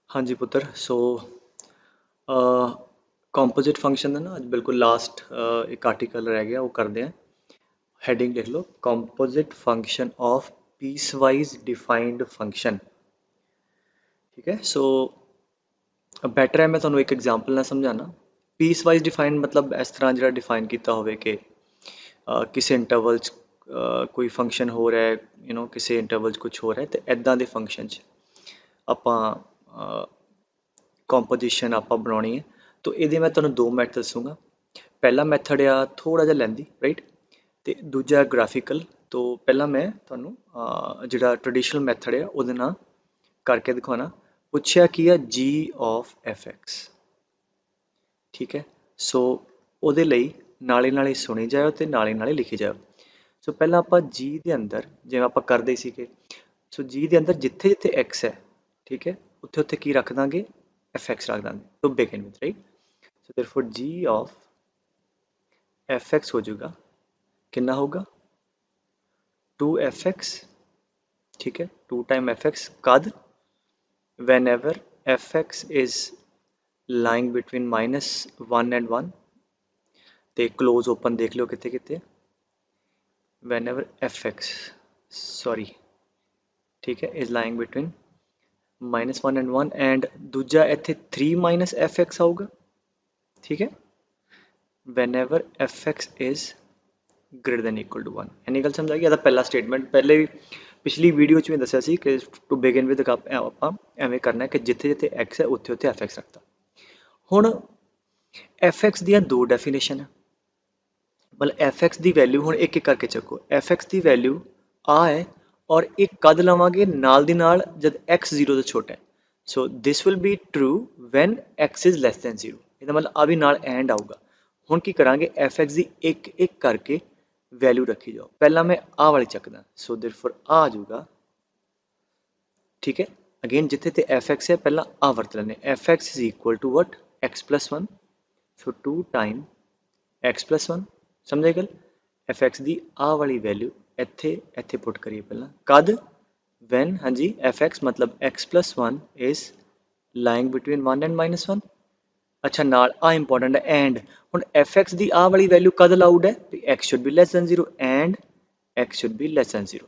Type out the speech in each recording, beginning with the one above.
हाँ जी पुत्र। सो composite function है ना, आज बिल्कुल लास्ट एक आर्टिकल रह गया, वो करते हैं। हेडिंग लिख लो, composite function of piecewise defined function. ठीक है। सो बेटर है मैं ਤੁਹਾਨੂੰ एक एग्जांपल ਨਾਲ ਸਮਝਾਣਾ। पीस वाइज डिफाइंड मतलब इस तरह ਜਿਹੜਾ डिफाइन ਕੀਤਾ ਹੋਵੇ कि ਕਿਸੇ ਇੰਟਰਵਲ 'ਚ ਕੋਈ ਫੰਕਸ਼ਨ ਹੋ ਰਿਹਾ ਹੈ, ਕਿਸੇ ਇੰਟਰਵਲ 'ਚ ਕੁਝ ਹੋ ਰਿਹਾ ਹੈ, ਤੇ ਐਦਾਂ ਦੇ ਫੰਕਸ਼ਨ 'ਚ ਆਪਾਂ ਕੰਪੋਜੀਸ਼ਨ ਆਪਾਂ ਬਣਾਉਣੀ ਹੈ। तो ਇਹਦੇ ਮੈਂ ਤੁਹਾਨੂੰ ਦੋ ਮੈਥਡ ਦੱਸੂਗਾ। ਪਹਿਲਾ ਮੈਥਡ ਆ ਥੋੜਾ ਜਿਹਾ ਲੈਂਦੀ, ਰਾਈਟ, ਤੇ ਦੂਜਾ ਗ੍ਰਾਫਿਕਲ। तो ਪਹਿਲਾਂ ਮੈਂ ਤੁਹਾਨੂੰ ਜਿਹੜਾ ਟ੍ਰੈਡੀਸ਼ਨਲ ਮੈਥਡ ਆ ਉਹਦੇ ਨਾਲ ਕਰਕੇ ਦਿਖਾਉਣਾ। ਪੁੱਛਿਆ ਕੀ ਆ, g of fx। ਠੀਕ ਹੈ। ਸੋ ਉਹਦੇ ਲਈ ਨਾਲੇ ਨਾਲੇ ਸੁਣੀ ਜਾਓ ਤੇ ਨਾਲੇ ਨਾਲੇ ਲਿਖੀ ਜਾਓ। ਸੋ ਪਹਿਲਾਂ ਆਪਾਂ g ਦੇ ਅੰਦਰ ਜਿਵੇਂ ਆਪਾਂ ਕਰਦੇ ਸੀਗੇ, ਸੋ g ਦੇ ਅੰਦਰ ਜਿੱਥੇ ਜਿੱਥੇ x ਹੈ, ਠੀਕ ਹੈ, ਉੱਥੇ ਉੱਥੇ ਕੀ ਰੱਖ ਦਾਂਗੇ, fx ਰੱਖ ਦਾਂਗੇ to begin with, right. So therefore g of fx हो जाएगा, कितना होगा, 2fx। ठीक है, 2 टाइम fx कद, whenever fx is lying between -1 and 1। ਤੇ क्लोज ओपन देख लो कितने कितने, whenever fx, सॉरी, ठीक है, is lying between -1 and 1 and दूजा इत्थे 3 - fx आऊगा। ठीक है, whenever fx is greater than equal to 1। इन्नी गल समझ आ गई। ਇਹਦਾ ਪਹਿਲਾ ਸਟੇਟਮੈਂਟ ਪਹਿਲੇ ਵੀ ਪਿਛਲੀ ਵੀਡੀਓ 'ਚ ਵੀ ਦੱਸਿਆ ਸੀ ਕਿ ਟੂ ਬਿਗਿਨ ਵਿਦ ਆਪਾਂ ਐਵੇਂ ਕਰਨਾ ਕਿ ਜਿੱਥੇ ਜਿੱਥੇ x ਹੈ ਉੱਥੇ ਉੱਥੇ fx ਰੱਖਤਾ। ਹੁਣ fx ਦੀਆਂ ਦੋ ਡੈਫੀਨੇਸ਼ਨ ਹੈ, ਮਤਲਬ fx ਦੀ ਵੈਲਿਊ ਹੁਣ ਇੱਕ ਇੱਕ ਕਰਕੇ ਚੱਕੋ। fx ਦੀ ਵੈਲਿਊ ਆ ਹੈ ਔਰ ਇੱਕ ਕਦ ਲਵਾਂਗੇ ਨਾਲ ਦੀ ਨਾਲ ਜਦ x 0 ਤੋਂ ਛੋਟਾ ਹੈ। So this will be true when x is less than 0। ਇਹਦਾ ਮਤਲਬ ਆ ਵੀ ਨਾਲ ਐਂਡ ਆਊਗਾ। ਹੁਣ ਕੀ ਕਰਾਂਗੇ, fx ਦੀ ਇੱਕ ਇੱਕ ਕਰਕੇ वैल्यू रखी जाओ। पहला मैं आ वाली चकदा, सो देयरफॉर आ आ जाऊगा। ठीक है, अगेन जिथे ते fx है पहला आ वरत लेने, fx is equal to what, x plus 1। So 2 time x plus 1, समझे गल। fx दी आ वाली वैल्यू इत्थे इत्थे पुट करिए पहला कद, वैन, हाँ जी, fx मतलब x plus 1 is lying between 1 and -1। अच्छा नाल आ इंपॉर्टेंट है एंड। हुण fx दी आ वाली वैल्यू कद अलाउड है, x should be lace than 0 and x should be lace than 0।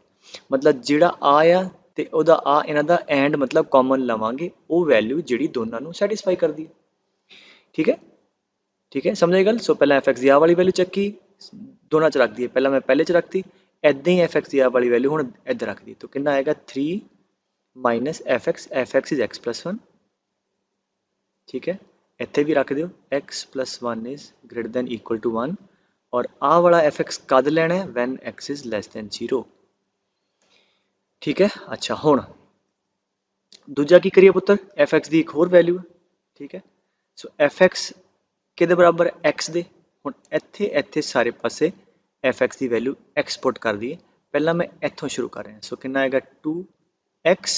मतलब जिहड़ा आ ते ओहदा आ इन्हां दा एंड मतलब कॉमन लवांगे वो वैल्यू जिहड़ी दोनों नू सैटिस्फाई करदी है। ठीक है, ठीक है, समझे गल। सो पहला fx दी आ वाली वैल्यू चक्की, दोनों च रख दी, पहला मैं पहले च रखती, ऐदां ही fx दी आ वाली वैल्यू हुण इधर रख दी। तो कितना आएगा, 3 - fx इज x प्लस 1। ठीक है, इत्थे भी रख दियो, x plus 1 is greater than equal to 1 और आ वाला fx कद लेना है, when x is less than 0। ठीक है, अच्छा हुण दूजा की करिए पुत्र, fx की एक होर वैल्यू है। ठीक है, सो fx किहदे बराबर है, x दे। हुण इत्थे इत्थे सारे पासे fx की वैल्यू x पुट कर दी है। पहला मैं इत्थों शुरू कर रहा, सो कितना आएगा, 2x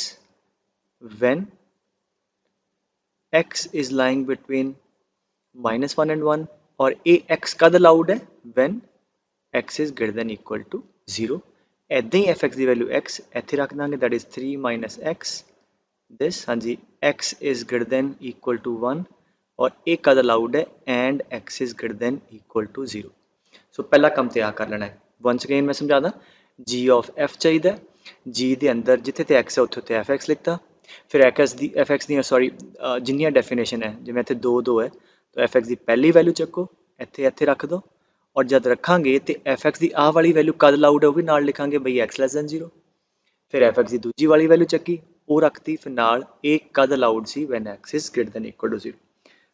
when x is lying between -1 and 1 और ये x कद अलाउड है, when x is greater than equal to 0। ऐदां ही fx की वैल्यू x इत्थे रख देंगे, दैट इज 3 - x दिस, हाँ जी, x is greater than equal to 1 और ये कद अलाउड है and x is greater than equal to 0। सो पहला काम तो कर लेना है। वंस अगेन मैं समझा दा, g of f चाहिए, g के अंदर जिथे ते x है उत्थे ते fx लिखता। फिर fx दी सॉरी जिन्नियां डेफिनेशन है, जिवें इत्थे दो दो है, तो fx की पहली वैल्यू चको, इत्थे इत्थे रख दो और जब रखांगे तो fx की आ वाली वैल्यू कद अलाउड है वो भी नाल लिखांगे बई x लैस दैन 0। फिर fx की दूजी वाली वैल्यू चक्की, वो रखती, फिर नाल एक कद अलाउड सी when x is greater than equal to 0।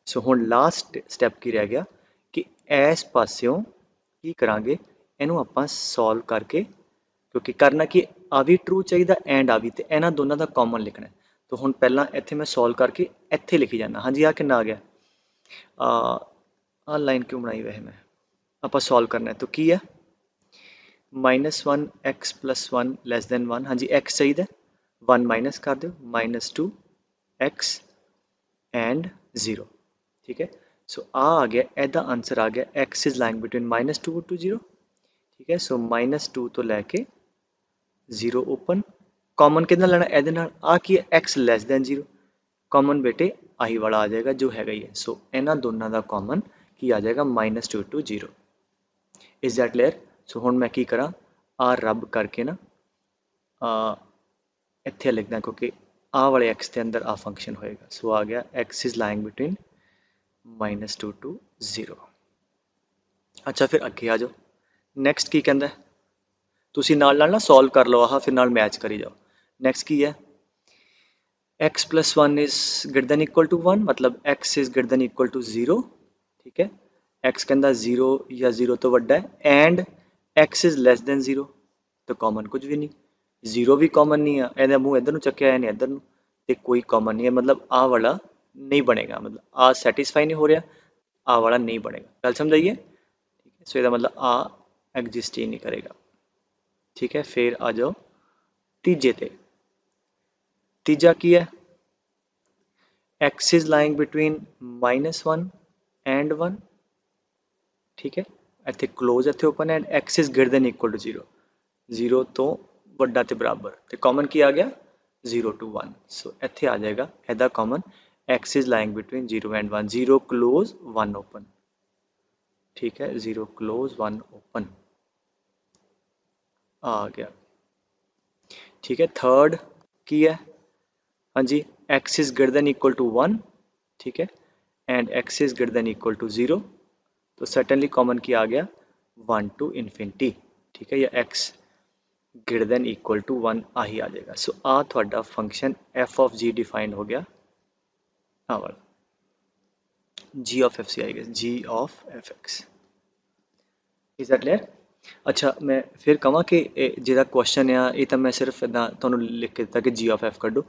So हुण लास्ट स्टैप की रह गया कि इस पास्यों की करांगे, इनू आपां सॉल्व करके, क्योंकि करना कि आ भी ट्रू चाहिए एंड आ भी, तो इन्हां दोनों का कॉमन लिखना है। तो हुण पहला इत्थे मैं सॉल्व करके इत्थे लिखी जाना। हाँ जी, आ कितना आ गया, आ लाइन क्यों बनाई वैसे मैं, आपां सॉल्व करना है तो की है, -1 x प्लस 1 लैस दैन 1। हाँ जी, x चाहिए, 1 माइनस कर दो, -2 x एंड 0। ठीक है, सो आ गया, एदा आंसर आ गया, x is lying between -2 to 0। ठीक है, सो -2 तो लैके 0 ओपन, कॉमन कितना लेना, ए आ की x लैस दैन 0। कॉमन बेटे आही वाला आ जाएगा जो हैगा ही है। सो इन्हां दोनों का कॉमन की आ जाएगा -2 to 0। Is that clear? So हुण मैं की करा आ रब करके ना इत्थे लिखना क्योंकि आ वाले एक्स के अंदर आ फंक्शन होएगा। सो आ गया x is lying between -2 to 0। अच्छा फिर अगे आ जाओ, नैक्सट की कहता है, तुसी नाल नाल ना सॉल्व कर लो आह फिर नाल मैच करी जाओ। नैक्सट की है x plus 1 is greater than equal to 1 मतलब x is greater than equal to 0। ठीक है, x कहता 0 या 0 तो वड्डा है and x is less than 0 तो कॉमन कुछ भी नहीं, 0 भी कॉमन नहीं है, ਇਹਦਾ ਮੂੰਹ ਇੱਧਰ ਨੂੰ ਚੱਕਿਆ ਇਹਨੇ ਇੱਧਰ ਨੂੰ ਤੇ ਕੋਈ कॉमन नहीं है मतलब आ वाला नहीं बनेगा, मतलब आ सैटिस्फाई नहीं हो रहा, आ वाला नहीं बनेगा। गल समझ आइए? ठीक है, सो ਇਹਦਾ मतलब आ एग्जिस्ट ही नहीं करेगा। ठीक है, फिर आ जाओ तीजे ते। तीजा की है x is lying between -1 and 1। ठीक है, इत्थे क्लोज इत्थे open and x is greater than equal to 0, 0 तो वड्डा ते बराबर ते कॉमन की आ गया 0 to 1। सो इत्थे आ जाएगा इहदा common x is lying between 0 and 1, 0 close 1 open. ठीक है, 0 क्लोज 1 ओपन आ गया। ठीक है, थर्ड की है हाँ जी x is greater than equal to 1। ठीक है, and x is greater than equal to 0 तो सर्टनली कॉमन की आ गया 1 to इन्फिनिटी। ठीक है, या x greater than equal to 1 आ ही आ जाएगा। सो आ थोड़ा function f of g defined हो गया आ वाला g ऑफ f सी आई गया g of f x. Is that clear? अच्छा मैं फिर कਹਾਂ कि ਜਿਹੜਾ क्वेश्चन ਆ ਇਹ ਤਾਂ ਮੈਂ ਸਿਰਫ ਇਦਾਂ ਤੁਹਾਨੂੰ ਲਿਖ ਕੇ ਦਿੱਤਾ ਕਿ g ऑफ f ਕੱਢੋ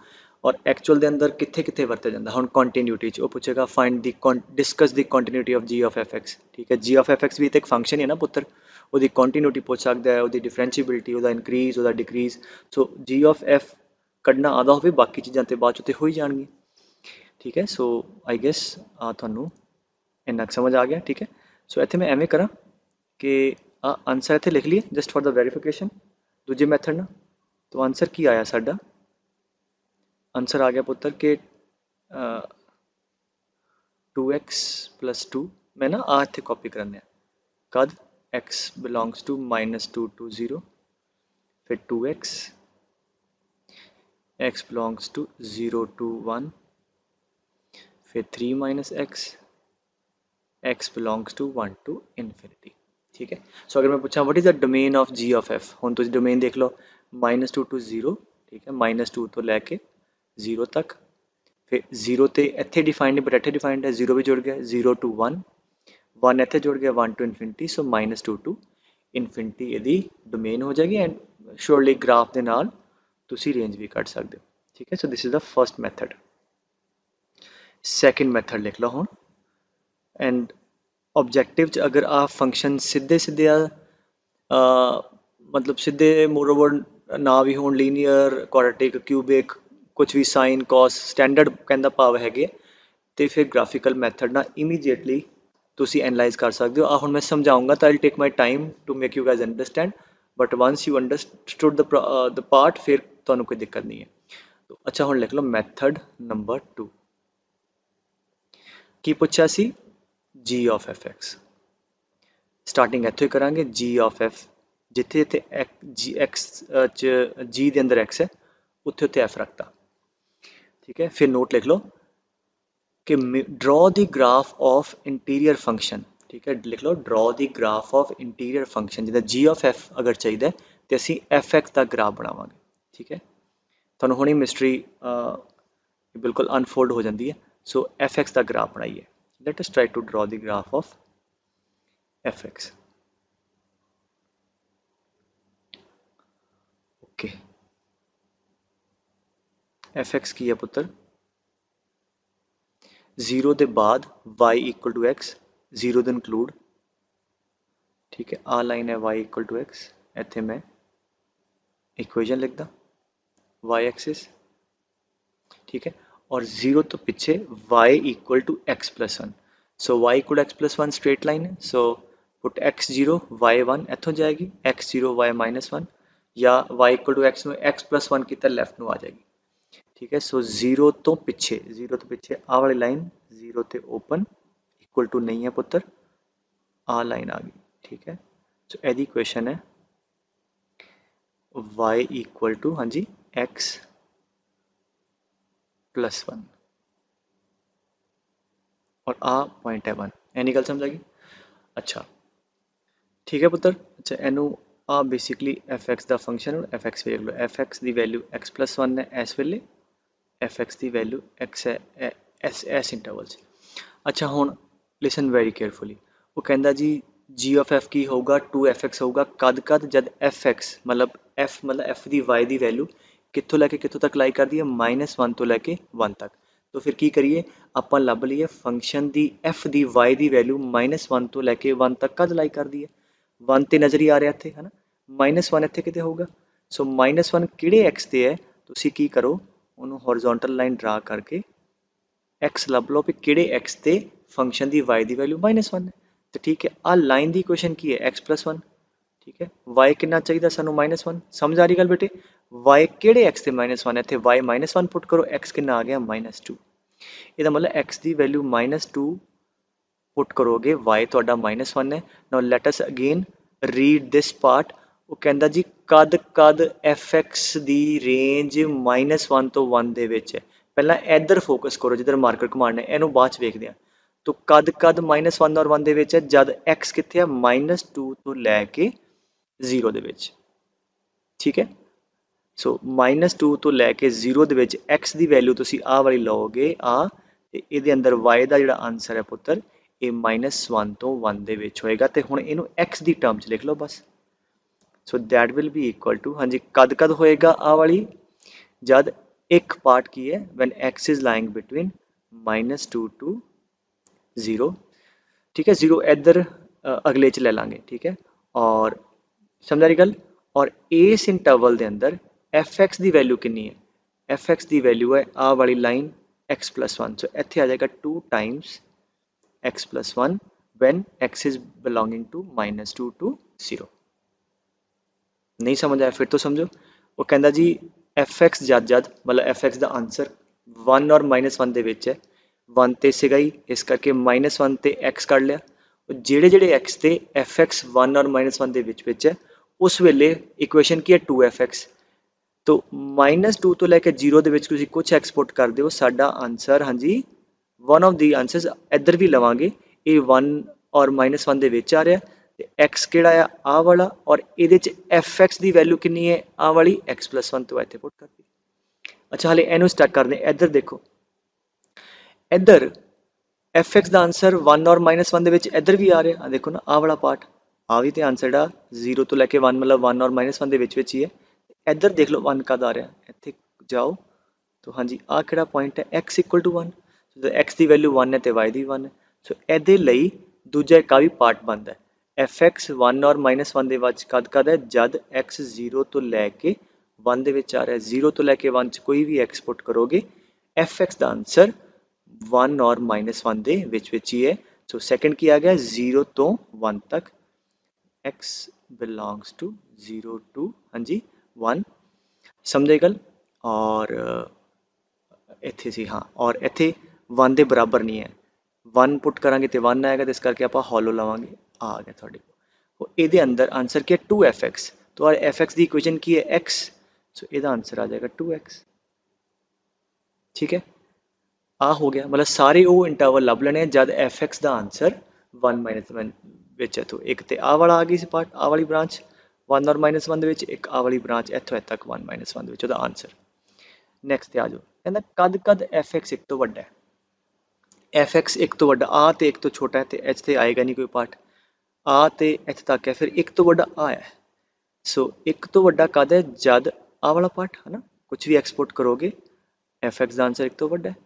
और एक्चुअल ਦੇ ਅੰਦਰ ਕਿੱਥੇ ਕਿੱਥੇ ਵਰਤਿਆ ਜਾਂਦਾ। ਹੁਣ ਕੰਟੀਨਿਊਟੀ ਚ ਉਹ ਪੁੱਛੇਗਾ find the discuss the continuity of g of f x। ਠੀਕ ਹੈ, g ऑफ f x ਵੀ ਤਾਂ ਇੱਕ ਫੰਕਸ਼ਨ ਹੀ ਹੈ ਨਾ ਪੁੱਤਰ, ਉਹਦੀ ਕੰਟੀਨਿਊਟੀ ਪੁੱਛ ਸਕਦਾ ਹੈ, ਉਹਦੀ ਡਿਫਰੈਂਸ਼ੀਬਿਲਿਟੀ, ਉਹਦਾ ਇਨਕਰੀਜ਼, ਉਹਦਾ decrease. So g of f ਕੱਢਣਾ ਆਦਾ ਹੋਵੇ ਬਾਕੀ ਚੀਜ਼ਾਂ ਤੇ ਬਾਅਦ ਚ ਤੇ ਹੋ ਹੀ ਜਾਣਗੀਆਂ। ਠੀਕ ਹੈ, ਸੋ ਆਈ ਗੈਸ ਤੁਹਾਨੂੰ ਇੰਨਾ ਕੁ ਸਮਝ ਆ ਗਿਆ। ਠੀਕ ਹੈ, ਸੋ ਇੱਥੇ ਮੈਂ ਐਵੇਂ ਕਰਾਂ कि आंसर इतने लिख लिए जस्ट फॉर द वेरीफिकेशन दूजे मैथड ना। तो आंसर की आया साडा, आंसर आ गया पुत्र के 2x + 2। मैं ना आ इतने कॉपी करने कद x बिलोंग्स टू -2 to 0 फिर 2x, x belongs to 0 to 1 फिर 3 - x belongs to 1 to infinity. ठीक है, सो अगर मैं पूछा what is the domain of g of f, हुण तुसीं डोमेन देख लो -2 to 0। ठीक है, -2 तो लैके 0 तक, फिर 0 तो इत्थे डिफाइंड है बट इत्थे डिफाइंड है, 0 भी जुड़ गया, 0 to 1, 1 इत्थे जुड़ गया, 1 to infinity. So -2 to infinity इहदी डोमेन हो जाएगी एंड श्योरली ग्राफ दे नाल तुसीं रेंज भी कढ सकदे हो। ठीक है, सो this is the first method. Second method लिख लो हुण एंड ऑब्जेक्टिव च अगर आ फंक्शन सीधे सीधे मतलब सीधे मोरोवर ना भी होण, लीनियर, क्वाड्रेटिक, क्यूबिक, कुछ भी साइन कॉस स्टैंडर्ड कहने का भाव है तो फिर ग्राफिकल मैथड ना इमीडिएटली तुसी एनालाइज कर सकते हो। हुण मैं समझाऊंगा तो I take my time to make you guys understand but once you understood the part फिर तुहानू कोई दिक्कत नहीं है। तो अच्छा हुण लिख लो मैथड नंबर 2 की पूछा सी g of f x. Starting इत्थों ही करांगे g ऑफ f, जिथे जिथे जी एक्स g दे अंदर x है उत्थे उत्थे f रखता। ठीक है, फिर नोट लिख लो कि draw the graph of interior function. ठीक है, लिख लो draw the graph of interior function, जिदा g ऑफ f अगर चाहिए तो असी एफ एक्स का ग्राफ बनावांगे। ठीक है, तुहानू हुणी मिस्ट्री बिल्कुल अनफोल्ड हो जाती है। सो एफ एक्स का ग्राफ बनाइए, let us try to draw the graph of f x. Okay, f x की है पुत्र 0 के बाद y इक्वल टू x, 0 दे इंक्लूड। ठीक है, आ लाइन है y इक्वल टू x, इत्थे मैं इक्वेशन लिखदा y एक्सिस। ठीक है, और 0 तो पीछे y equal to x + 1। So y equal to x + 1 straight line है। सो पुट x0 y1 इत्थों जाएगी, x0 y -1 या y इक्वल टू x में x + 1 की तरह लेफ्ट में आ जाएगी। ठीक है। सो जीरो तो पिछे आ वाली लाइन जीरो ते ओपन इक्वल टू नहीं है पुत्र, आ लाइन आ गई। ठीक है। सो यदि इक्वेशन है y इक्वल टू हाँ जी x प्लस वन और आ पॉइंट है वन। एनी गल समझ आ गई। अच्छा ठीक है पुत्र। अच्छा एनू आ बेसिकली एफ एक्स का फंक्शन और एफ एक्स वेख लो, एफ एक्स की वैल्यू एक्स प्लस वन है इस वेले, एफ एक्स की वैल्यू एक्स है एस इंटरवल च। अच्छा हुण लिसन वैरी केयरफुली, वो कहता जी जी ऑफ एफ की होगा टू एफ एक्स होगा कद कद जब एफ एक्स मतलब एफ की वाई की वैल्यू कितों लैके कितों तक लाई कर दी है माइनस वन तो लैके वन तक। तो फिर की करिए आप लभ लीए फंक्शन की एफ की वाई की वैल्यू माइनस वन तो लैके वन तक कद लाई कर दी है, वन तो नज़र ही आ रहा इतने है ना, माइनस वन इतने कितने होगा। सो माइनस वन किहड़े एक्स ते है, तुसीं की करो उन्होंने हॉरिजॉन्टल लाइन ड्रा करके एक्स लभ लो भी किहड़े एक्स ते फंक्शन की वाई की वैल्यू माइनस वन है। तो ठीक है आ लाइन की इक्वेशन की है एक्स प्लस वन। ठीक है वाई कितना चाहिए सानू माइनस वन, समझ आ रही गल बेटे। वाई किहड़े एक्स ते माइनस वन है, इतने वाई माइनस वन पुट करो एक्स कितना आ गया माइनस टू। ਇਹਦਾ मतलब एक्स की वैल्यू माइनस टू पुट करोगे वाई तो माइनस वन है। Now let us again read this part. वो कहता जी कद कद एफ एक्स की रेंज माइनस वन तो वन दे विच है। पहला इधर फोकस करो जिधर मार्कर घुमाना है, इनू बाद च वेखदे हां। तो कद कद माइनस वन और वन दे विच है जद एक्स कित्थे है माइनस टू तो लैके जीरो दे विच। ठीक है। सो माइनस टू तो लैके जीरो दे विच एक्स की वैल्यू तुसीं आ वाली लओगे आ, ते इहदे अंदर वाई का जिहड़ा आंसर है पुत्र ये माइनस वन तो वन दे विच होएगा। ते हुण इहनू एक्स की टर्म च लिख लो बस। So that will be equal to हाँ जी कद कद होएगा आ वाली जद एक पार्ट की है when x is lying between minus two to zero. ठीक है जीरो इधर अगले च ले लांगे। ठीक है और समझ आ रही गल। और इस इंटरवल के अंदर एफ एक्स की वैल्यू कितनी है, एफ एक्स की वैल्यू है आ वाली line x plus one. So इत्थे आ जाएगा two times x plus one when x is belonging to minus two to zero. नहीं समझ आया फिर तो समझो। वो कहता जी एफ एक्स जद जद मतलब एफ एक्स का आंसर वन और माइनस वन के है, वन तो सीगा ही इस करके माइनस वन तो एक्स कढ़ लिया, जेड़े जेड़े एक्स ते एफ एक्स वन और माइनस वन के है उस वेले इक्वेशन की है टू एफ एक्स। तो माइनस टू तो लैके जीरो के कुछ एक्सपोर्ट कर दो साडा आंसर हाँ जी वन ऑफ दी आंसर्स इधर भी लवांगे ये वन और माइनस वन के आ रहा है, एक्स किहड़ा है आ वाला और ये एफ एक्स की वैल्यू कितनी है आ वाली एक्स प्लस वन तो इतने पुट कर दी। अच्छा हाले इनू स्टार्ट कर दें, इधर देखो इधर एफ एक्स का आंसर वन और माइनस वन के इधर भी आ रहा है, देखो ना आ वाला पार्ट आ भी तो आंसर आ जीरो तो लैके वन मतलब वन और माइनस वन के ही है। इधर देख लो वन कद आ रहा है, इतने जाओ तो हाँ जी आ किहड़ा पॉइंट है x equal to one, x की वैल्यू वन है तो वाई की वन है। सो ये ਲਈ दूजा एक भी पार्ट बनता है एफ एक्स वन और माइनस वन के वच कद कद है जद एक्स जीरो तो लैके वन के आ रहा है, जीरो तो लैके वन कोई भी एक्स पुट करोगे एफ एक्स का आंसर वन और माइनस वन के ही है। सो सेकंड की आ गया जीरो तो वन तक x belongs to zero to हाँ जी वन, समझे गल। और इत्थे सी हाँ और इत्थे वन के बराबर नहीं है, वन पुट करांगे तो वन आएगा तो इस करके आप हॉलो लवांगे आ गया थोड़े को। ये अंदर आंसर क्या है टू एफ एक्स, तो एफ एक्स की इक्वेशन की है एक्स, सो यदा आंसर आ जाएगा टू एक्स। ठीक है आ हो गया मतलब सारे वो इंटरवल लभ लेने जब एफ एक्स का answer one minus one which है। तो एक तो आ वाला आ गई सी पार्ट आ वाली ब्रांच वन और माइनस वन एक आ वाली ब्रांच इतों इतने तक one minus one answer. Next आ जाओ कहना कद कद एफ एक्स एक तो वड्डा है, एफ एक्स एक तो वड्डा आ तो एक तो छोटा है तो एच तो आएगा नहीं कोई पार्ट, आ तो इत्थे तक है फिर एक तो वड्डा आ है। सो एक तो वड्डा कद है जद आ वाला पार्ट है ना कुछ भी एक्सपोर्ट करोगे एफ एक्स का आंसर एक तो वड्डा है।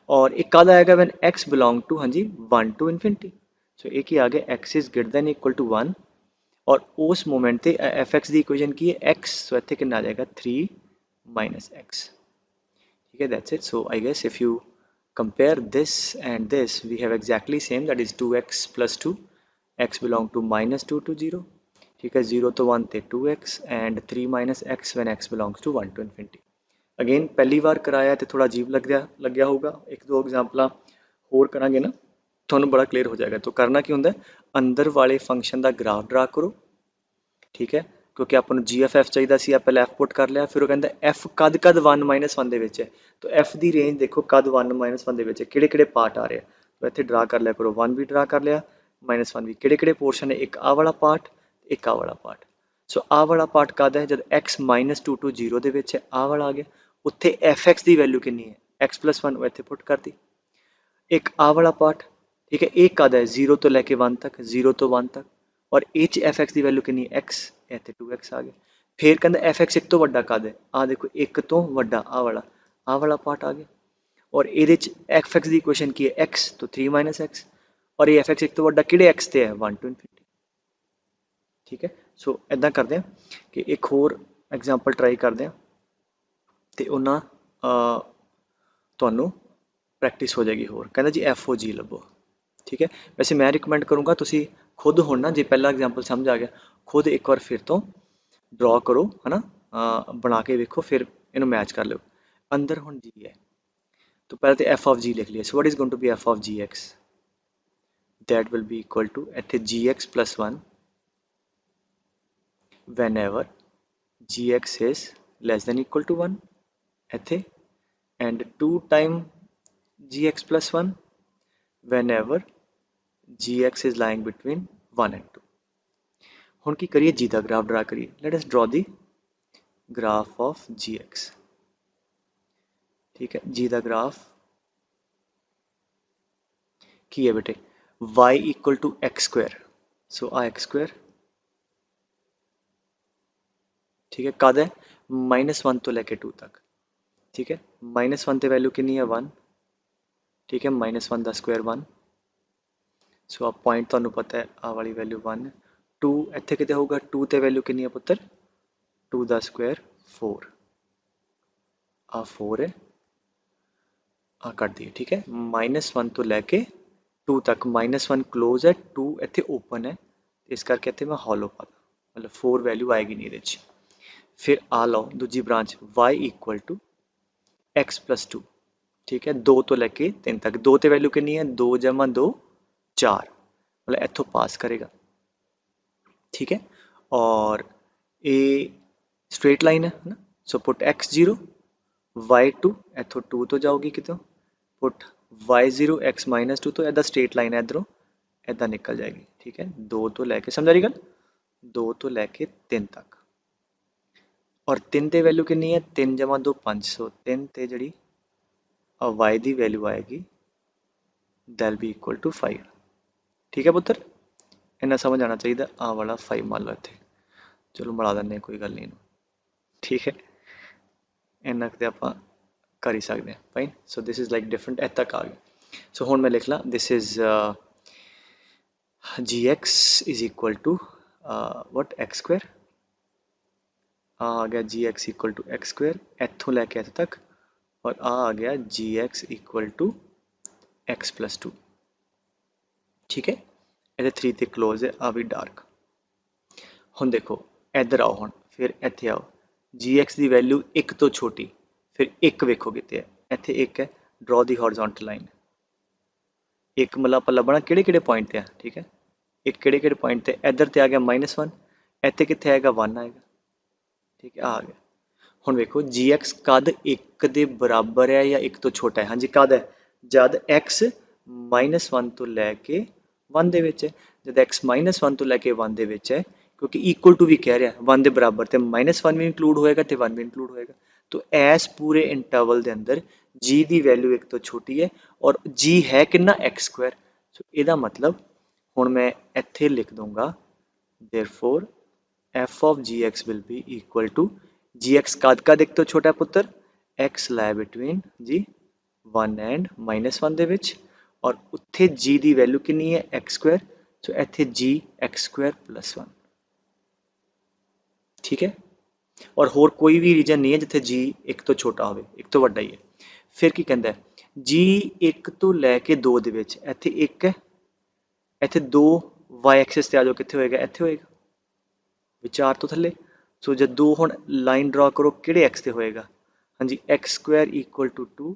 और एक कद आएगा व्हेन एक्स बिलोंग टू हाँ जी वन टू इनफिनिटी। सो एक ही आ गया x is greater than equal to one और उस मोमेंट ते एफ एक्स की इक्वेशन की है एक्स, सो इत्थे कितना आ जाएगा थ्री माइनस एक्स। ठीक है that's it. So I guess if you compare this and this we have exactly same that is 2x plus 2 x belong to minus 2 to 0। ठीक है 0 तो 1 थे 2x and 3 minus x when x belongs to 1 to infinity। Again पहली बार कराया तो थोड़ा अजीब लग्या होगा, एक दो एग्जाम्पल होर करांगे ना ਤੁਹਾਨੂੰ बड़ा क्लीयर हो जाएगा। तो करना की ਹੁੰਦਾ, अंदर वाले फंक्शन का ग्राफ ड्रा करो, ठीक है, क्योंकि ਆਪਾਂ ਨੂੰ GFF ਚਾਹੀਦਾ ਸੀ, ਆਪਾਂ F ਪੁੱਟ ਕਰ ਲਿਆ। ਫਿਰ ਉਹ ਕਹਿੰਦਾ F ਕਦ 1 -1 ਦੇ ਵਿੱਚ ਹੈ, तो F ਦੀ ਰੇਂਜ ਦੇਖੋ ਕਦ 1 -1 ਦੇ ਵਿੱਚ ਹੈ, ਕਿਹੜੇ ਕਿਹੜੇ ਪਾर्ट आ रहे हैं, तो ਇੱਥੇ ड्रा कर लिया करो। 1 भी ड्रा कर लिया, -1 भी, ਕਿਹੜੇ ਕਿਹੜੇ पोर्शन है, एक आ वाला पार्ट, एक आ वाला पार्ट। सो आ वाला पार्ट कद है, जब x -2 to 0 ਦੇ ਵਿੱਚ ਹੈ, आ वाला आ गया। ਉੱਥੇ fx ਦੀ वैल्यू कितनी है, x+1, वो ਇੱਥੇ पुट करती। एक आ वाला पार्ट, ठीक है, एक कद है 0 तो लैके 1 तक, 0 तो 1 तक, और ਇਹ 'ਚ fx ਦੀ वैल्यू कितनी है, x, ਇੱਥੇ 2x आ गया। फिर कहता fx एक तो ਵੱਡਾ कद है, आ देखो एक तो ਵੱਡਾ आ वाला पार्ट आ गया। और ये fx की इक्वेशन की है, x तो 3 - x, और ये fx एक तो ਵੱਡਾ ਕਿਹੜੇ x ਤੇ है, 1 to ∞। ठीक है, सो इदा करते हैं कि एक होर एग्जाम्पल ट्राई करते हैं, तो उन्ना ਤੁਹਾਨੂੰ प्रैक्टिस हो जाएगी। होर कहना जी FOG लभो, ठीक है। वैसे मैं रिकमेंड करूँगा तुसी खुद हुण ना, जे पहला एग्जाम्पल समझ आ गया, खुद एक बार फिर तो ड्रॉ करो, है ना, बना के देखो, फिर इन्हू मैच कर लो। अंदर हुण जी है, तो पहले तो f of g लिख लिया। So what is going to be f of gx, that will be equal to इत्थे gx + 1 whenever gx is less than equal to 1 ਇੱਥੇ, and 2 time gx + 1 whenever gx is lying between 1 and 2। ਹੁਣ ਕੀ ਕਰੀਏ, g ਦਾ graph draw करिए। Let us draw the graph of gx, ठीक है। g ਦਾ graph की है बेटे, y = x², सो आ x², ठीक है, कद है -1 तो लैके 2 तक, ठीक है। -1 ते वैल्यू कितनी है, 1, ठीक है, -1 का स्क्वायर 1। सो आ पॉइंट तुहानू पता है, आ वाली वैल्यू 1, 2 इत्थे किते होगा, 2 ते वैल्यू कितनी है पुत्र, 2 का स्क्वायर 4, आ 4 है, आ कट दिए, ठीक है। -1 तो लैके 2 तक, -1 क्लोज है, 2 इत्थे ओपन है, इस करके इत्थे मैं हॉलो पाता, मतलब 4 वैल्यू आएगी नहीं इहदे। फिर आ लो दूजी ब्रांच, y = x + 2, ठीक है, 2 तो लैके 3 तक, 2 ते वैल्यू कितनी है, 2 × 2 4, मतलब इत्थों पास करेगा, ठीक है। और ये स्ट्रेट लाइन है ना, सो पुट x0 y2, इत्थों 2 तो जाओगी कितों, पुट y0 x - 2, तो इदा स्ट्रेट लाइन है, इधरों इदा निकल जाएगी, ठीक है। 2 तो लैके, समझा रही गल, 2 तो लैके 3 तक, और 3 ते वैल्यू कितनी है, 3 × 2 5, सो 3 ते जी y की वैल्यू आएगी, दैट बी इक्वल टू 5, ठीक है पुत्र, इन्ना समझ आना चाहिए। आ वाला 5 मान लो इत्थे, चलो मिला दें, कोई गल नहीं, ठीक है, इन्ना तो आप कर ही सकते हैं fine. So this is like different, इत्थे तक आ गया। सो हुण मैं लिख ला, this is gx = what, x², आ गया gx = x², इत्थों लैके इत्थे तक, और आ गया gx = x + 2, ठीक है। इधर 3 ते क्लोज है, आ भी डार्क। हुण देखो इधर आओ, हुण फिर इत्थे आओ, gx की वैल्यू 1 तो छोटी, फिर 1 वेखो कितने है, इत्थे 1 है, ड्रॉ दी हॉरिजॉन्टल लाइन, एक मतलब आप लभना किहड़े पॉइंट ते है, ठीक है, एक किहड़े पॉइंट ते, इधर ते आ गया -1, इत्थे कित्थे आएगा, 1 आएगा, ठीक है, आ गया। हुण वेखो gx कद 1 के बराबर है या 1 तो छोटा है, हाँ जी कद है, जब x -1 तो लैके 1 दे विच है, जब x -1 तो लैके 1 दे विच है, क्योंकि इक्वल टू भी कह रहा है 1 के बराबर, तो -1 भी इंक्लूड होएगा तो 1 भी इंक्लूड होएगा। तो इस पूरे इंटरवल के अंदर g की वैल्यू 1 तो छोटी है, और g है कितना, x²। सो इसका मतलब हुण मैं इत्थे लिख दूंगा, therefore f of gx will be equal to gx कद 1 तो छोटा पुत्र, x लै बिटवीन जी 1 एंड -1 दे विच, और उत्थे g की वैल्यू कितनी है, x², सो इत्थे g x² + 1, ठीक है। और होर कोई भी रीजन नहीं है जिथे g 1 तो छोटा हो, 1 तो वड्डा ही है। फिर की कहता है, g 1 तो लैके 2 दे विच, इत्थे 1 है, इत्थे 2 y एक्सिस ते आ जाओ, कित्थे होएगा, इत्थे होएगा, विचार तो थले। सो जब 2 हुण लाइन ड्रॉ करो, किहड़े एक्स ते होएगा, हाँ जी x square equal to 2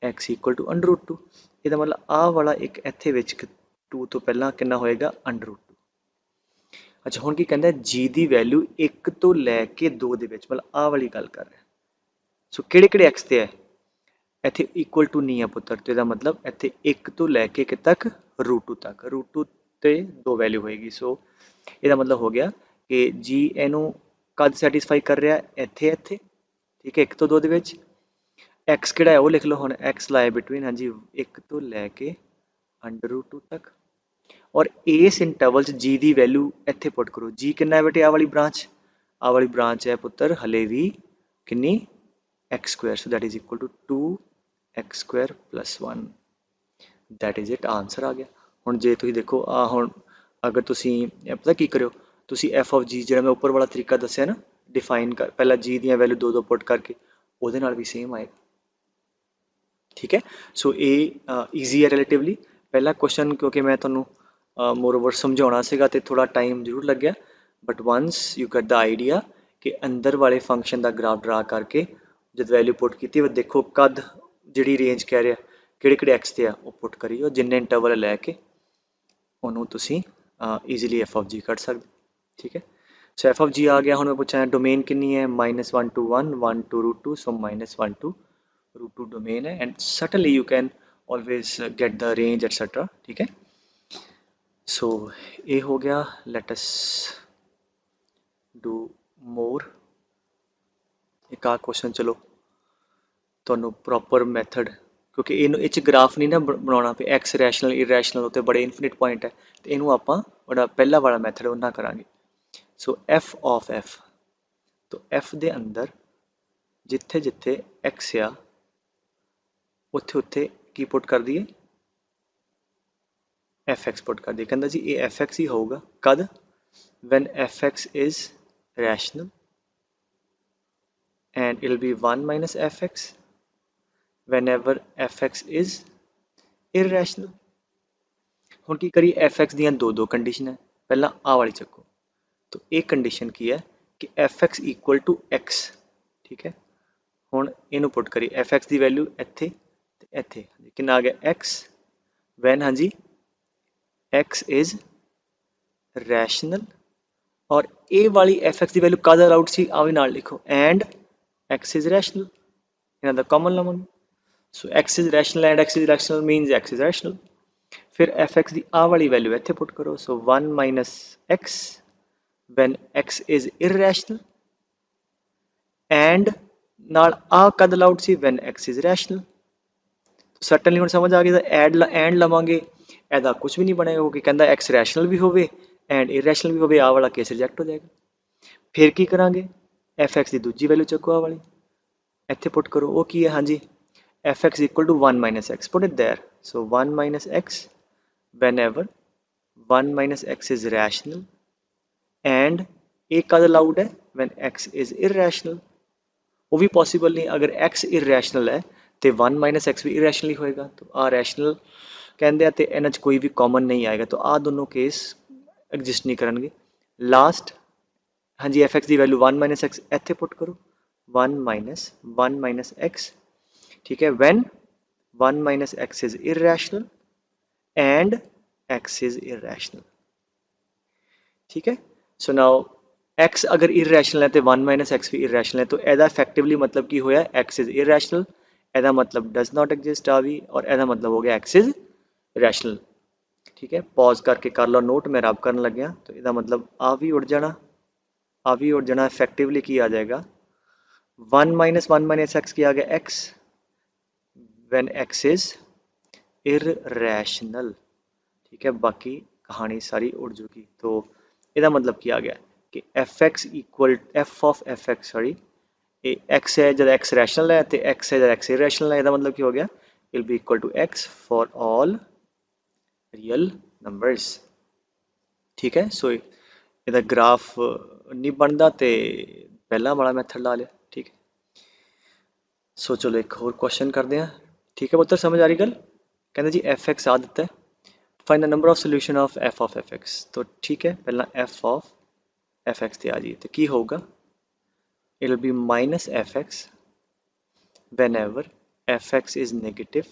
x equal to √2 ਇਹਦਾ मतलब ਆ वाला एक ਇੱਥੇ ਵਿੱਚ 2 ਤੋਂ ਪਹਿਲਾਂ ਕਿੰਨਾ ਹੋਏਗਾ √2। ਅੱਛਾ ਹੁਣ ਕੀ ਕਹਿੰਦਾ g ਦੀ ਵੈਲਿਊ 1 ਤੋਂ ਲੈ ਕੇ 2 ਦੇ ਵਿੱਚ ਮਤਲਬ ਆ ਵਾਲੀ ਗੱਲ ਕਰ ਰਿਹਾ। ਸੋ ਕਿਹੜੇ ਕਿਹੜੇ x ਤੇ ਹੈ ਇੱਥੇ ਇਕੁਅਲ ਟੂ ਨਹੀਂ ਹੈ ਪੁੱਤਰ ਤੇ ਇਹਦਾ ਮਤਲਬ ਇੱਥੇ 1 ਤੋਂ ਲੈ ਕੇ ਕਿ ਤੱਕ √2 ਤੱਕ √2 ਤੇ 2 ਵੈਲਿਊ ਹੋਏਗੀ। ਸੋ ਇਹਦਾ ਮਤਲਬ ਹੋ ਗਿਆ ਕਿ g ਇਹਨੂੰ ਕਦ ਸੈਟੀਸਫਾਈ ਕਰ ਰਿਹਾ ਇੱਥੇ ਇੱਥੇ ਠੀਕ ਹੈ 1 ਤੋਂ 2 ਦੇ ਵਿੱਚ। x ਕਿਹੜਾ ਹੈ ਉਹ ਲਿਖ ਲਓ ਹੁਣ x ਲਾਏ ਬਿਟਵੀਨ ਹਾਂਜੀ 1 ਤੋਂ ਲੈ ਕੇ √2 ਤੱਕ ਔਰ ਇਸ ਇੰਟਰਵਲ 'ਚ g ਦੀ ਵੈਲਿਊ ਇੱਥੇ ਪੁੱਟ ਕਰੋ। g ਕਿੰਨਾ ਹੈ ਬੇਟੇ ਆਹ ਵਾਲੀ ਬ੍ਰਾਂਚ ਹੈ ਪੁੱਤਰ ਹਲੇ ਵੀ ਕਿੰਨੀ x square so that is equal to 2x square plus 1 that is it answer ਆ ਗਿਆ। ਹੁਣ ਜੇ ਤੁਸੀਂ ਦੇਖੋ ਆ ਹੁਣ ਅਗਰ ਤੁਸੀਂ ਪਤਾ ਕੀ ਕਰਿਓ ਤੁਸੀਂ f of g ਜਿਹੜਾ ਮੈਂ ਉੱਪਰ ਵਾਲਾ ਤਰੀਕਾ ਦੱਸਿਆ ਨਾ ਡਿਫਾਈਨ ਕਰ ਪਹਿਲਾਂ g ਦੀਆਂ ਵੈਲਿਊ ਦੋ ਦੋ ਪੁੱਟ ਕਰਕੇ ਉਹਦੇ ਨਾਲ ਵੀ ਸੇਮ ਆਏਗਾ ਠੀਕ ਹੈ। ਸੋ ਇਹ ਈਜ਼ੀ ਹੈ ਰਿਲੇਟਿਵਲੀ ਪਹਿਲਾ ਕੁਐਸਚਨ ਕਿਉਂਕਿ ਮੈਂ ਤੁਹਾਨੂੰ ਮੋਰਓਵਰ ਸਮਝਾਉਣਾ ਸੀਗਾ ਤੇ ਥੋੜਾ ਟਾਈਮ ਜ਼ਰੂਰ ਲੱਗਿਆ but once you get the idea ਕਿ ਅੰਦਰ ਵਾਲੇ ਫੰਕਸ਼ਨ ਦਾ ਗ੍ਰਾਫ ਡਰਾ ਕਰਕੇ जब वैल्यू पुट की देखो कद जी रेंज कह रहा किहड़े किहड़े एक्स ते आ पुट करियो जिन्ने इंटरवल लैके उन्होंने तुसी easily f of g cut सकते ठीक है। सो एफ ऑफ जी आ गया हुण मैं पूछा डोमेन कितनी है -1 to 1 1 to √2 so -1 to √2 domain है and certainly you can always get the range etcetera ठीक है। सो ये हो गया लेट अस डू मोर एक आ क्वेश्चन चलो ਤੁਹਾਨੂੰ ਪ੍ਰੋਪਰ ਮੈਥਡ ਕਿਉਂਕਿ ਇਹਨੂੰ ਇਹ 'ਚ ਗ੍ਰਾਫ ਨਹੀਂ ਨਾ ਬਣਾਉਣਾ ਪਿਆ ਐਕਸ ਰੈਸ਼ਨਲ ਇਰੈਸ਼ਨਲ ਉੱਤੇ ਬੜੇ ਇਨਫਿਨਿਟ ਪੁਆਇੰਟ ਹੈ ਤੇ ਇਹਨੂੰ ਆਪਾਂ ਬੜਾ ਪਹਿਲਾ ਵਾਲਾ ਮੈਥਡ ਉਹਨਾਂ ਕਰਾਂਗੇ। ਸੋ ਐਫ ਆਫ ਐਫ तो ਐਫ ਦੇ ਅੰਦਰ ਜਿੱਥੇ ਜਿੱਥੇ ਐਕਸ ਆ ਉੱਥੇ ਉੱਥੇ ਕੀ ਪੁੱਟ ਕਰ ਦਈਏ ਐਫ ਐਕਸ ਪੁੱਟ ਕਰ ਦਈਏ ਕਹਿੰਦਾ ਜੀ ਇਹ ਐਫ ਐਕਸ ਹੀ ਹੋਊਗਾ ਕਦ when fx is rational and it will be 1 minus fx whenever fx is irrational। ਹੁਣ ਕੀ ਕਰੀ fx ਦੀਆਂ ਦੋ ਕੰਡੀਸ਼ਨ ਹੈ ਪਹਿਲਾਂ ਆ ਵਾਲੀ ਚੱਕੋ तो ਇਹ ਕੰਡੀਸ਼ਨ ਕੀ ਹੈ ਕਿ fx ਇਕੁਅਲ ਟੂ x ਠੀਕ ਹੈ। ਹੁਣ ਇਹਨੂੰ ਪੁੱਟ ਕਰੀ fx ਦੀ ਵੈਲਿਊ ਇੱਥੇ ਤੇ ਇੱਥੇ ਕਿੰਨਾ ਆ ਗਿਆ x when ਹਾਂਜੀ x is rational और ए वाली fx की वैल्यू कद अलाउड सी आ भी नाल लिखो एंड x is rational इन्हां दा कॉमन लवांगे so x is rational and x is rational means x is rational फिर fx की आ वाली वैल्यू इत्थे पुट करो सो 1 minus x when x is irrational and नाल आ कद अलाउड सी when x is rational certainly हुण समझ आ गई एड एंड लवांगे ਇਹਦਾ कुछ भी नहीं बनेगा क्योंकि कहता x रैशनल भी होवे एंड इरैशनल भी होवे आ वाला केस रिजेक्ट हो जाएगा। फिर की करांगे एफ एक्स की दूजी वैल्यू चको आ वाली इत्थे पुट करो वो की है हाँ जी F X equal to 1 minus X put it there so 1 minus X whenever 1 minus x is rational and एक कद अलाउड है when x is irrational वो भी पॉसिबल नहीं अगर x irrational है तो 1 माइनस एक्स भी irrational ही होएगा तो आ रैशनल कहते हैं तो इन्हां कोई भी कॉमन नहीं आएगा तो आ दोनों केस एग्जिस्ट नहीं करेंगे। लास्ट हाँ जी एफ एक्स की वैल्यू 1 माइनस एक्स इत्थे पुट करो 1 माइनस एक्स ठीक है when 1 minus x is irrational and x is irrational ठीक है। सो नाउ एक्स अगर इरैशनल है तो 1 माइनस एक्स भी इरैशनल है तो एदा इफेक्टिवली मतलब की होया एक्स इज इरैशनल एदा मतलब डज नॉट एग्जिस्ट आ भी और एदा मतलब हो गया एक्स इज रैशनल ठीक है। पॉज करके कर लो नोट मैं रब करन लग गया तो इसका मतलब आ भी उड़ जाना इफेक्टिवली की आ जाएगा 1 माइनस एक्स की आ गया x when x is irrational ठीक है। बाकी कहानी सारी उड़ चुकी तो इसका मतलब की आ गया कि F X equal F of f x sorry x है जब एक्स रैशनल है तो एक्स है जब एक्स इररैशनल है इसका मतलब की हो गया will be equal to x for all real numbers ठीक है। सो ਇਹਦਾ ग्राफ नहीं बनता तो पहला वाला मैथड ला लिया ठीक है। सो चलो एक होर क्वेश्चन करते हैं ठीक है पुत्र समझ आ रही गल कहते जी एफ एक्स आ दिता है find the number of solution of f x तो ठीक है पहला एफ ऑफ एफ एक्स आ जाइए तो की होगा it will be minus F x whenever fx is negative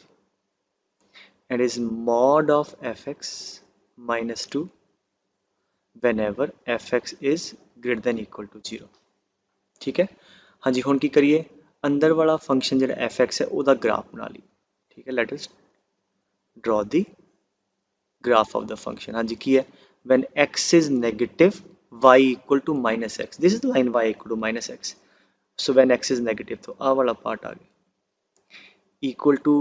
and is mod of fx minus 2 whenever fx is greater than equal to 0। ठीक है। हाँ जी, हुण की करिए, अंदर वाला फंक्शन जो fx है ਉਹਦਾ ग्राफ बना ली। ठीक है, let us draw the graph of the function. हाँ जी, की है when x is negative y equal to minus x, this is the line y equal to minus x, so when x is negative तो आ वाला part आ गया, equal to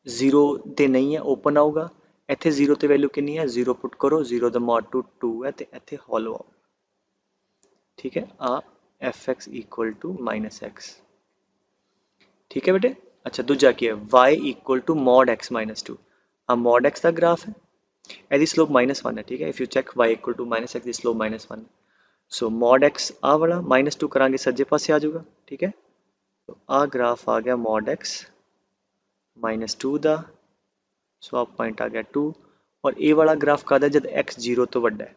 0 ਤੇ नहीं है, open आऊगा, ਇੱਥੇ 0 ਤੇ वैल्यू कितनी है, 0 पुट करो, 0 ਦਾ mod to 2 है ਤੇ ਇੱਥੇ hollow ਆਓ। ठीक है, आ fx equal to minus x। ठीक है बेटे। अच्छा, दूजा की है y equal to mod x minus 2, आ mod x का ग्राफ है, ਇਹਦੀ स्लोप -1 है। ठीक है, if you check y equal to minus x ਦੀ स्लोप -1 है, सो mod x आ वाला -2 करांगे सज्जे पासे आ जाऊगा। ठीक है, तो आ ग्राफ आ गया mod x -2 ਦਾ, सो आ पॉइंट आ गया 2, और ये वाला ग्राफ कादा जब x 0 तो वड्डा है,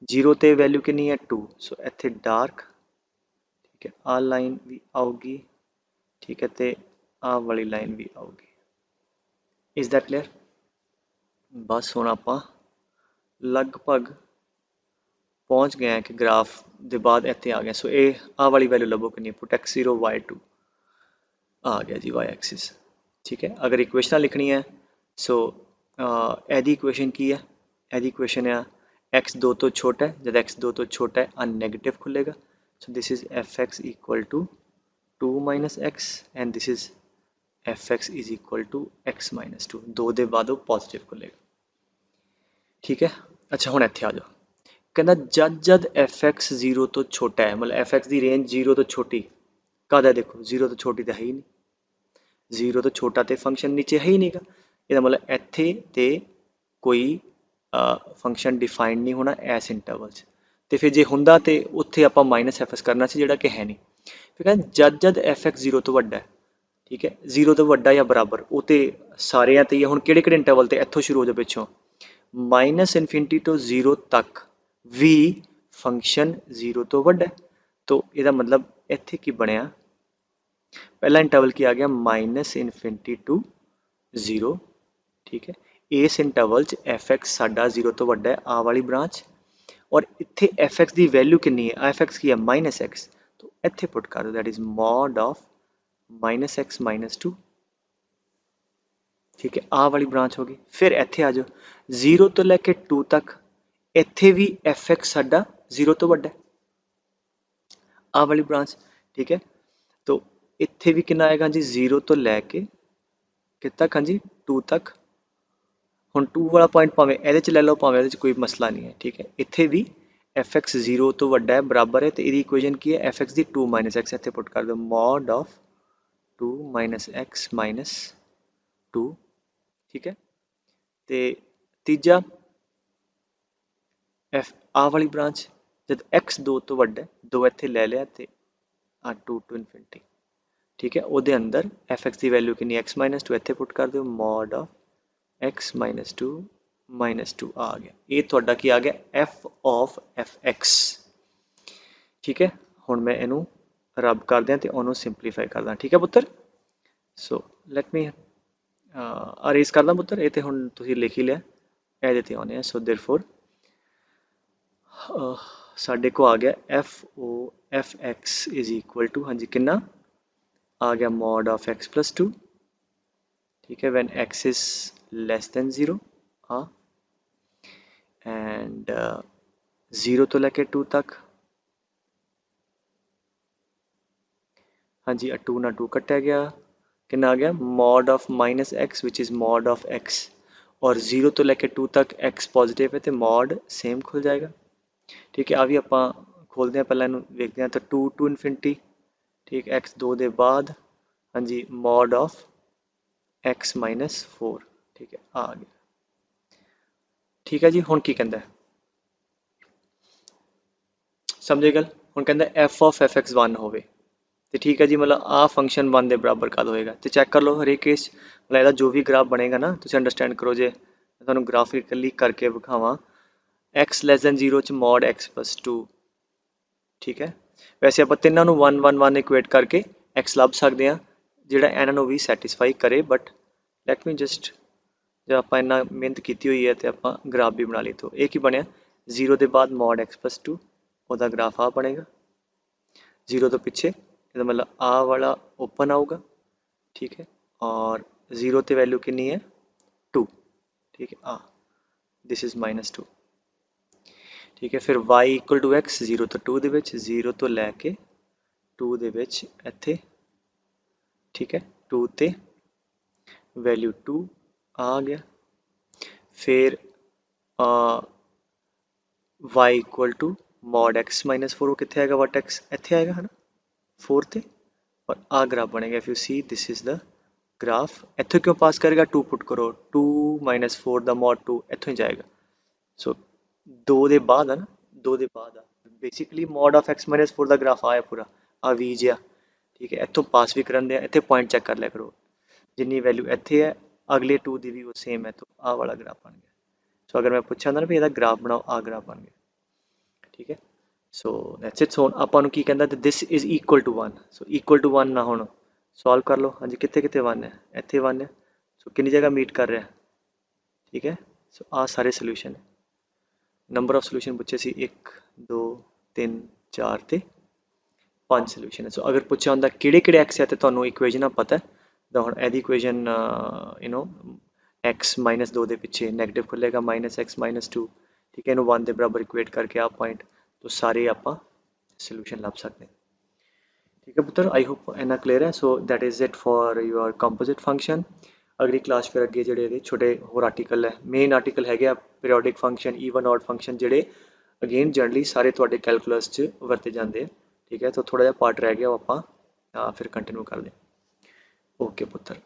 0 ਤੇ वैल्यू कितनी है 2, सो ਇੱਥੇ डार्क। ठीक है, आ लाइन भी आऊगी। ठीक है, तो आ वाली लाइन भी आऊगी। Is that clear? बस हुण आपां लगभग पहुंच गए हैं कि ग्राफ के बाद इतने आ गए। सो ये आ वाली वैल्यू लभो कि पुट x0 y2 आ गया जी y एक्सिस। ठीक है, अगर इक्वेशन लिखनी है सो एदी इक्वेशन की है, एदी इक्वेशन है x 2 तो छोटा है, जब x 2 तो छोटा है अन नेगेटिव खुलेगा, so this is fx equal to 2 minus x and this is fx is equal to x minus 2, 2 ਦੇ बाद पॉजिटिव खुलेगा। ठीक है, अच्छा हुण इत्थे आ जाओ, कहना जद जद fx 0 तो छोटा है, मतलब fx की रेंज 0 तो छोटी कादा, देखो 0 तो छोटी तो है ही नहीं, 0 तो छोटा तो फंक्शन नीचे है ही नहीं का, ਇਹਦਾ मतलब ਇੱਥੇ ਤੇ कोई फंक्शन डिफाइंड नहीं होना इस इंटरवल 'ਚ, ਤੇ ਫਿਰ ਜੇ ਹੁੰਦਾ ਤੇ ਉੱਥੇ ਆਪਾਂ -fs ਕਰਨਾ ਸੀ ਜਿਹੜਾ ਕਿ ਹੈ नहीं। ਫਿਰ ਕਹਿੰਦਾ ਜਦ ਜਦ fx 0 ਤੋਂ ਵੱਡਾ है, ठीक है, 0 ਤੋਂ ਵੱਡਾ ਜਾਂ ਬਰਾਬਰ, ਉਹ ਤੇ ਸਾਰਿਆਂ ਤੇ ਹੀ ਹੁਣ ਕਿਹੜੇ ਕਿਹੜੇ ਇੰਟਰਵਲ ਤੇ, ਇੱਥੋਂ ਸ਼ੁਰੂ ਹੋ ਜਾ ਪਿੱਛੋਂ -∞ ਤੋਂ 0 तक भी फंक्शन 0 तो ਵੱਡਾ है, तो ਇਹਦਾ मतलब ਇੱਥੇ ਕੀ ਬਣਿਆ, पहला इंटरवल की आ गया -∞ टू 0। ठीक है, इस इंटरवल च fx साडा 0 तो वड्डा है, आ वाली ब्रांच, और इत्थे fx की वैल्यू कितनी है, fx की है -x, तो इत्थे पुट कर दो, that is mod of -x - 2। ठीक है, आ वाली ब्रांच होगी। फिर इत्थे आ जाओ 0 तो लैके 2 तक, इत्थे भी fx साडा 0 तो वड्डा है, आ वाली ब्रांच। ठीक है, तो इत्थे भी कितना आएगा जी, 0 तो लैके कि तक, हाँ जी 2 तक। हुण 2 वाला पॉइंट भावें इहदे च लै लो, भावें इहदे च, कोई मसला नहीं है। ठीक है, इत्थे भी fx 0 तो वड्डा है, बराबर है, तो इहदी इक्वेशन की है fx दी 2 - x, इत्थे पुट कर दो mod ऑफ 2 - x - 2। ठीक है, तो तीजा आ वाली ब्रांच जब x 2 तो वड्डा है, 2 इत्थे लै लिया, तो आ 2 to infinity। ठीक है, ਉਹਦੇ अंदर fx की वैल्यू कितनी x - 2, इत्थे पुट कर दो mod ऑफ x - 2 आ गया, ये थोड़ा की आ गया f ऑफ fx। ठीक है, हुण मैं इनू रब कर दिया तो उन्होंने सिंपलीफाई कर दा। ठीक है पुत्र, सो लैट मी अरेज कर दा पुत्र, ये तो हुण तुसीं लिख ही लिया, ਇਹਦੇ ਤੇ आने, सो देयरफॉर साडे को आ गया f x is equal to, हाँ जी कितना आ गया, mod ऑफ x + 2। ठीक है, when x is less than 0 and 0 तो लेके 2 तक, हाँ जी 2 ना 2 कटा गया, कितना आ गया mod of -x which is mod of x, और 0 तो लेके 2 तक x पॉजिटिव है तो mod सेम खुल जाएगा। ठीक है, आ भी आप खोलते हैं, पहले इनू देखते हैं, तो 2 to infinity। ठीक, x 2 के बाद, हाँ जी mod ऑफ x - 4। ठीक है, आ गया। ठीक है जी, हुण की कहता है, समझे गल, हुण कहता f ऑफ fx 1 होवे, तो ठीक है जी, मतलब आ फंक्शन 1 के बराबर कद होएगा, तो चेक कर लो हरेक केस, मतलब ਇਹਦਾ जो भी ग्राफ बनेगा ना, तुम अंडरस्टैंड करो, जे मैं तुहानू ग्राफिकली करके विखावां, x < 0 च mod x + 2। ठीक है, वैसे आप तिनों 1 1 1 इक्वेट करके x ਲੱਭ ਸਕਦੇ हैं, ਜਿਹੜਾ ਇਹਨਾਂ ਨੂੰ ਵੀ ਸੈਟੀਸਫਾਈ ਕਰੇ। ਬਟ ਲੈਟ ਮੀ ਜਸਟ, ਜੇ ਆਪਾਂ ਇੰਨਾ ਮਿਹਨਤ ਕੀਤੀ ਹੋਈ ਹੈ ਤੇ ਆਪਾਂ ਗ੍ਰਾਫ ਵੀ ਬਣਾ ਲਈ। ਤੋਂ ਇਹ ਕੀ ਬਣਿਆ, 0 ਦੇ ਬਾਅਦ mod x+2 ਉਹਦਾ ਗ੍ਰਾਫ ਆ ਬਣੇਗਾ। 0 ਤੋਂ ਪਿੱਛੇ ਇਹਦਾ ਮਤਲਬ ਆ ਵਾਲਾ ਓਪਨ ਆਊਗਾ, ਠੀਕ ਹੈ। ਔਰ 0 ਤੇ ਵੈਲਿਊ ਕਿੰਨੀ ਹੈ, 2, ਠੀਕ ਹੈ। ਆ ਦਿਸ ਇਜ਼ -2, ਠੀਕ ਹੈ। ਫਿਰ y = x, 0 ਤੋਂ 2 ਦੇ ਵਿੱਚ, 0 ਤੋਂ ਲੈ ਕੇ 2 ਦੇ ਵਿੱਚ ਇੱਥੇ, ਠੀਕ ਹੈ। 2 ਤੇ ਵੈਲਿਊ 2 ਆ ਗਿਆ। ਫਿਰ y = mod x - 4, ਉਹ ਕਿੱਥੇ ਆਏਗਾ, वर्टेक्स ਇੱਥੇ आएगा है ना 4 ਤੇ। और आ ग्राफ बनेगा। If you see this is the graph. ਇੱਥੋਂ ਕਿਉਂ ਪਾਸ करेगा, 2 पुट करो, 2 - 4 ਦਾ mod 2 ਇੱਥੋਂ ਹੀ ਜਾਏਗਾ। ਸੋ 2 ਦੇ ਬਾਅਦ ਆ ਨਾ, 2 ਦੇ ਬਾਅਦ ਆ basically mod of x - 4 the graph ਆਇਆ ਪੂਰਾ ਆ ਵੀ ਜਿਹਾ, ਠੀਕ ਹੈ। ਇੱਥੋਂ ਪਾਸ ਵੀ ਕਰਨ ਦੇ, ਇੱਥੇ ਪੁਆਇੰਟ ਚੈੱਕ ਕਰ ਲਿਆ ਕਰੋ, ਜਿੰਨੀ ਵੈਲਿਊ ਇੱਥੇ ਹੈ ਅਗਲੇ 2 ਦੀ ਵੀ ਉਹ ਸੇਮ ਹੈ। ਤਾਂ ਆਹ ਵਾਲਾ ਗ੍ਰਾਫ ਬਣ ਗਿਆ। ਸੋ ਅਗਰ ਮੈਂ ਪੁੱਛਿਆ ਹੁੰਦਾ ਨਾ ਵੀ ਇਹਦਾ ਗ੍ਰਾਫ ਬਣਾਓ, ਆ ਗ੍ਰਾਫ ਬਣ ਗਿਆ, ਠੀਕ ਹੈ। So that's it. ਸੋ ਆਪਾਂ ਨੂੰ ਕੀ ਕਹਿੰਦਾ, this is equal to 1। So equal to 1 ਨਾ ਹੁਣ ਸੋਲਵ ਕਰ ਲਓ। ਹਾਂਜੀ, ਕਿੱਥੇ ਕਿੱਥੇ 1 ਹੈ, ਇੱਥੇ 1 ਹੈ। ਸੋ ਕਿੰਨੀ ਜਗ੍ਹਾ ਮੀਟ ਕਰ ਰਿਹਾ, ਠੀਕ ਹੈ। ਸੋ ਆਹ ਸਾਰੇ ਸੋਲੂਸ਼ਨ ਹੈ। ਨੰਬਰ ਆਫ ਸੋਲੂਸ਼ਨ ਪੁੱਛੇ ਸੀ 1 2 3 4 ਤੇ 5 ਸੋਲੂਸ਼ਨ ਹੈ। ਸੋ ਅਗਰ ਪੁੱਛਿਆ ਹੁੰਦਾ ਕਿਹੜੇ ਕਿਹੜੇ ਐਕਸ ਹੈ ਤੇ ਤੁਹਾਨੂੰ ਇਕੁਏਸ਼ਨਾਂ ਪਤਾ ਤਾਂ ਹੁਣ ਇਹਦੀ ਇਕੁਏਸ਼ਨ x - 2 ਦੇ ਪਿੱਛੇ ਨੈਗੇਟਿਵ ਖੁੱਲੇਗਾ, -x - 2, ਠੀਕ ਹੈ। ਇਹਨੂੰ 1 ਦੇ ਬਰਾਬਰ ਇਕੁਏਟ ਕਰਕੇ ਆ ਪੁਆਇੰਟ तो सारे आप सोल्यूशन लभ सकते हैं, ठीक है पुत्र। आई होप इन्ना क्लीयर है। So that is it for your composite function. अगली क्लास फिर अगे जोड़े छोटे होर आर्टिकल है, मेन आर्टिकल है periodic function, even odd function, जोड़े अगेन जनरली सारे थोड़े कैलकुलस च वरते जाते हैं, ठीक है। तो थोड़ा जहा पार्ट रह गया, वो आप फिर कंटिन्यू कर दें। ओके पुत्र।